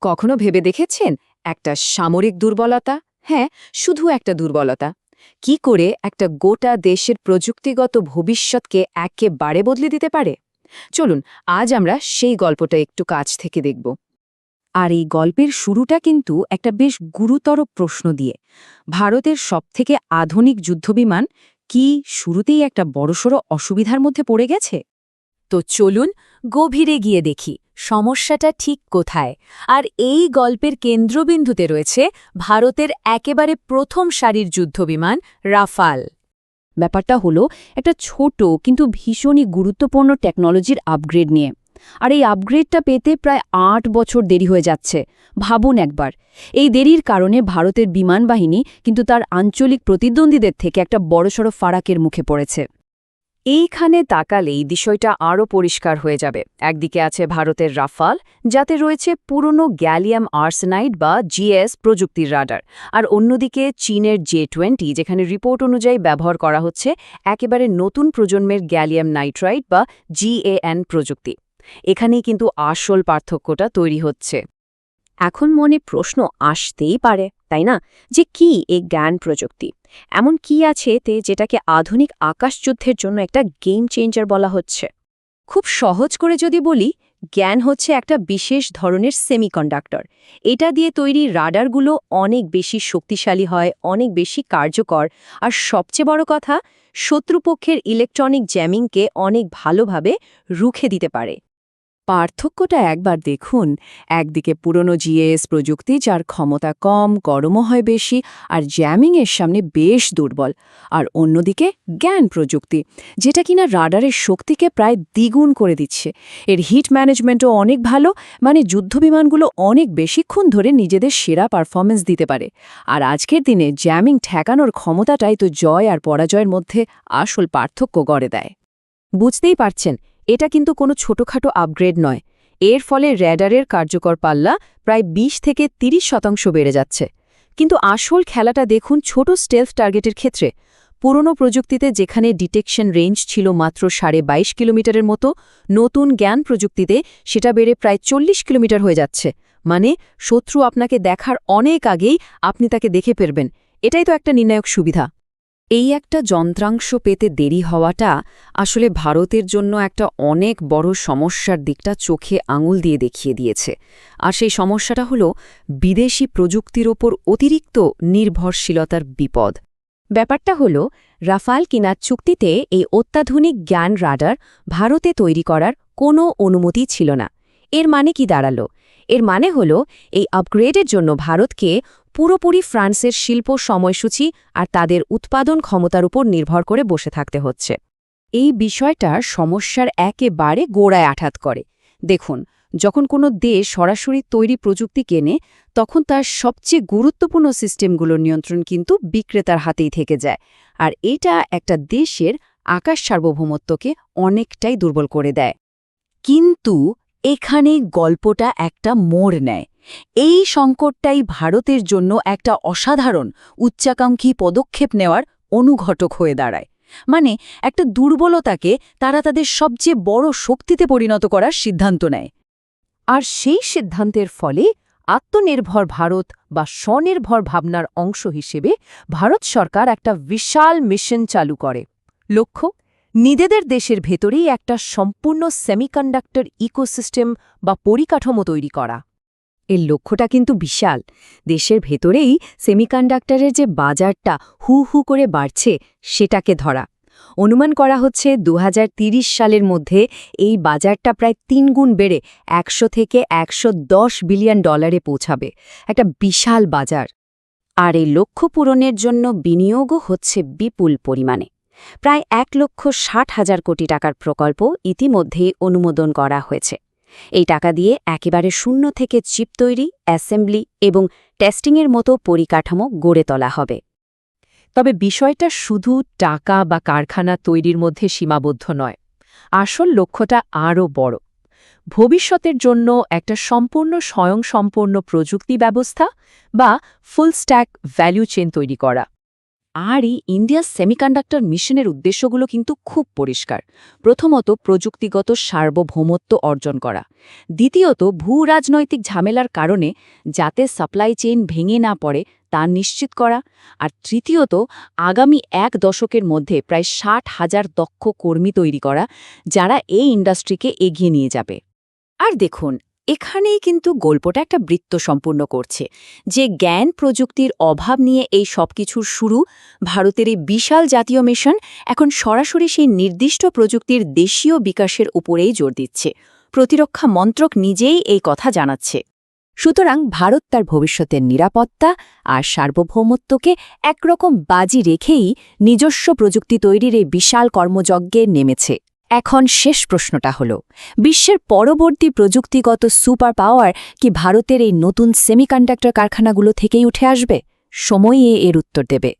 কখনো ভেবে দেখেছেন একটা সামরিক দুর্বলতা? হ্যাঁ, শুধু একটা দুর্বলতা কি করে একটা গোটা দেশের প্রযুক্তিগত ভবিষ্যৎকে একেবারে বদলে দিতে পারে? চলুন আজ আমরা সেই গল্পটা একটু কাছ থেকে দেখব। আর এই গল্পের শুরুটা কিন্তু একটা বেশ গুরুতর প্রশ্ন দিয়ে। ভারতের সবথেকে আধুনিক যুদ্ধবিমান কি শুরুতেই একটা বড়সড় অসুবিধার মধ্যে পড়ে গেছে? তো চলুন গভীরে গিয়ে দেখি সমস্যাটা ঠিক কোথায়। আর এই গল্পের কেন্দ্রবিন্দুতে রয়েছে ভারতের একেবারে প্রথম সারির যুদ্ধবিমান রাফাল। ব্যাপারটা হলো একটা ছোট কিন্তু ভীষণই গুরুত্বপূর্ণ টেকনোলজির আপগ্রেড নিয়ে। আর এই আপগ্রেডটা পেতে প্রায় ৮ বছর দেরি হয়ে যাচ্ছে। ভাবুন একবার, এই দেরির কারণে ভারতের বিমান বাহিনী কিন্তু তার আঞ্চলিক প্রতিদ্বন্দ্বীদের থেকে একটা বড়সড় ফারাকের মুখে পড়েছে। এইখানে তাকালেই বিষয়টা আরও পরিষ্কার হয়ে যাবে। একদিকে আছে ভারতের রাফাল, যাতে রয়েছে পুরনো গ্যালিয়াম আর্সেনাইড বা জিএস প্রযুক্তির রাডার, আর অন্যদিকে চীনের J-20, যেখানে রিপোর্ট অনুযায়ী ব্যবহার করা হচ্ছে একেবারে নতুন প্রজন্মের গ্যালিয়াম নাইট্রাইড বা GAN প্রযুক্তি। এখানেই কিন্তু আসল পার্থক্যটা তৈরি হচ্ছে। এখন মনে প্রশ্ন আসতেই পারে, তাই না, যে কি এই জ্ঞান প্রযুক্তি? এমন কি আছে এতে যেটাকে আধুনিক আকাশযুদ্ধের জন্য একটা গেম চেঞ্জার বলা হচ্ছে? খুব সহজ করে যদি বলি, জ্ঞান হচ্ছে একটা বিশেষ ধরনের সেমিকন্ডাক্টর। এটা দিয়ে তৈরি রাডারগুলো অনেক বেশি শক্তিশালী হয়, অনেক বেশি কার্যকর, আর সবচেয়ে বড় কথা, শত্রুপক্ষের ইলেকট্রনিক জ্যামিংকে অনেক ভালোভাবে রুখে দিতে পারে। পার্থক্যটা একবার দেখুন। একদিকে পুরনো জিএস প্রযুক্তি, যার ক্ষমতা কম, গরমও হয় বেশি, আর জ্যামিংয়ের সামনে বেশ দুর্বল। আর অন্যদিকে জ্ঞান প্রযুক্তি, যেটা কিনা রাডারের শক্তিকে প্রায় দ্বিগুণ করে দিচ্ছে। এর হিট ম্যানেজমেন্টও অনেক ভালো, মানে যুদ্ধবিমানগুলো অনেক বেশিক্ষণ ধরে নিজেদের সেরা পারফরমেন্স দিতে পারে। আর আজকের দিনে জ্যামিং ঠেকানোর ক্ষমতাটাই তো জয় আর পরাজয়ের মধ্যে আসল পার্থক্য গড়ে দেয়। বুঝতেই পারছেন, এটা কিন্তু কোনো ছোটখাটো আপগ্রেড নয়। এর ফলে র্যাডারের কার্যকর পাল্লা প্রায় ২০ থেকে ৩০% বেড়ে যাচ্ছে। কিন্তু আসল খেলাটা দেখুন ছোট স্টেলথ টার্গেটের ক্ষেত্রে। পুরনো প্রযুক্তিতে যেখানে ডিটেকশন রেঞ্জ ছিল মাত্র ২২.৫ কিলোমিটারের মতো, নতুন জ্ঞান প্রযুক্তিতে সেটা বেড়ে প্রায় ৪০ কিলোমিটার হয়ে যাচ্ছে। মানে শত্রু আপনাকে দেখার অনেক আগেই আপনি তাকে দেখে ফেলবেন। এটাই তো একটা নির্ণায়ক সুবিধা। এই একটা যন্ত্রাংশ পেতে দেরি হওয়াটা আসলে ভারতের জন্য একটা অনেক বড় সমস্যার দিকটা চোখে আঙুল দিয়ে দেখিয়ে দিয়েছে। আর সেই সমস্যাটা হলো বিদেশি প্রযুক্তির ওপর অতিরিক্ত নির্ভরশীলতার বিপদ। ব্যাপারটা হলো, রাফাল কেনার চুক্তিতে এই অত্যাধুনিক জ্ঞান রাডার ভারতে তৈরি করার কোনো অনুমতি ছিল না। এর মানে কি দাঁড়ালো? এর মানে হলো, এই আপগ্রেডের জন্য ভারতকে পুরোপুরি ফ্রান্সের শিল্প সময়সূচি আর তাদের উৎপাদন ক্ষমতার উপর নির্ভর করে বসে থাকতে হচ্ছে। এই বিষয়টা সমস্যার একেবারে গোড়ায় আঘাত করে। দেখুন, যখন কোনো দেশ সরাসরি তৈরি প্রযুক্তি কেনে, তখন তার সবচেয়ে গুরুত্বপূর্ণ সিস্টেমগুলোর নিয়ন্ত্রণ কিন্তু বিক্রেতার হাতেই থেকে যায়। আর এটা একটা দেশের আকাশ সার্বভৌমত্বকে অনেকটাই দুর্বল করে দেয়। কিন্তু এখানেই গল্পটা একটা মোড় নেয়। এই সংকটটাই ভারতের জন্য একটা অসাধারণ উচ্চাকাঙ্ক্ষী পদক্ষেপ নেওয়ার অনুঘটক হয়ে দাঁড়ায়। মানে একটা দুর্বলতাকে তারা তাদের সবচেয়ে বড় শক্তিতে পরিণত করার সিদ্ধান্ত নেয়। আর সেই সিদ্ধান্তের ফলে আত্মনির্ভর ভারত বা স্বনির্ভর ভাবনার অংশ হিসেবে ভারত সরকার একটা বিশাল মিশন চালু করে। লক্ষ্য, নিজেদের দেশের ভেতরেই একটা সম্পূর্ণ সেমিকন্ডাক্টর ইকোসিস্টেম বা পরিকাঠামো তৈরি করা। এর লক্ষ্যটা কিন্তু বিশাল। দেশের ভেতরেই সেমিকন্ডাক্টরের যে বাজারটা হু হু করে বাড়ছে, সেটাকে ধরা। অনুমান করা হচ্ছে ২০৩০ সালের মধ্যে এই বাজারটা প্রায় ৩ গুণ বেড়ে ১০০ থেকে $১১০ বিলিয়ন পৌঁছাবে। একটা বিশাল বাজার। আর এই লক্ষ্য পূরণের জন্য বিনিয়োগও হচ্ছে বিপুল পরিমাণে। প্রায় ১,৬০,০০০ কোটি টাকার প্রকল্প ইতিমধ্যেই অনুমোদন করা হয়েছে। এই টাকা দিয়ে একেবারে শূন্য থেকে চিপ তৈরি, অ্যাসেম্বলি এবং টেস্টিংয়ের মতো পরিকাঠামো গড়ে তোলা হবে। তবে বিষয়টা শুধু টাকা বা কারখানা তৈরির মধ্যে সীমাবদ্ধ নয়। আসল লক্ষ্যটা আরও বড়। ভবিষ্যতের জন্য একটা সম্পূর্ণ স্বয়ংসম্পূর্ণ প্রযুক্তি ব্যবস্থা বা ফুল স্ট্যাক ভ্যালু চেইন তৈরি করা। আর এই ইন্ডিয়া সেমিকন্ডাক্টর মিশনের উদ্দেশ্যগুলো কিন্তু খুব পরিষ্কার। প্রথমত, প্রযুক্তিগত সার্বভৌমত্ব অর্জন করা। দ্বিতীয়ত, ভূ-রাজনৈতিক ঝামেলার কারণে যাতে সাপ্লাই চেইন ভেঙে না পড়ে তা নিশ্চিত করা। আর তৃতীয়ত, আগামী 1 দশকের মধ্যে প্রায় 60,000 দক্ষ কর্মী তৈরি করা, যারা এই ইন্ডাস্ট্রিকে এগিয়ে নিয়ে যাবে। আর দেখুন, এখানেই কিন্তু গল্পটা একটা বৃত্ত সম্পূর্ণ করছে। যে জ্ঞান প্রযুক্তির অভাব নিয়ে এই সবকিছুর শুরু, ভারতের এই বিশাল জাতীয় মিশন এখন সরাসরি সেই নির্দিষ্ট প্রযুক্তির দেশীয় বিকাশের উপরেই জোর দিচ্ছে। প্রতিরক্ষা মন্ত্রক নিজেই এই কথা জানাচ্ছে। সুতরাং ভারত তার ভবিষ্যতের নিরাপত্তা আর সার্বভৌমত্বকে একরকম বাজি রেখেই নিজস্ব প্রযুক্তি তৈরির এই বিশাল কর্মযজ্ঞে নেমেছে। এখন শেষ প্রশ্নটা হল, বিশ্বের পরবর্তী প্রযুক্তিগত সুপার পাওয়ার কি ভারতের এই নতুন সেমিকন্ডাক্টর কারখানাগুলো থেকেই উঠে আসবে? সময়ই এর উত্তর দেবে।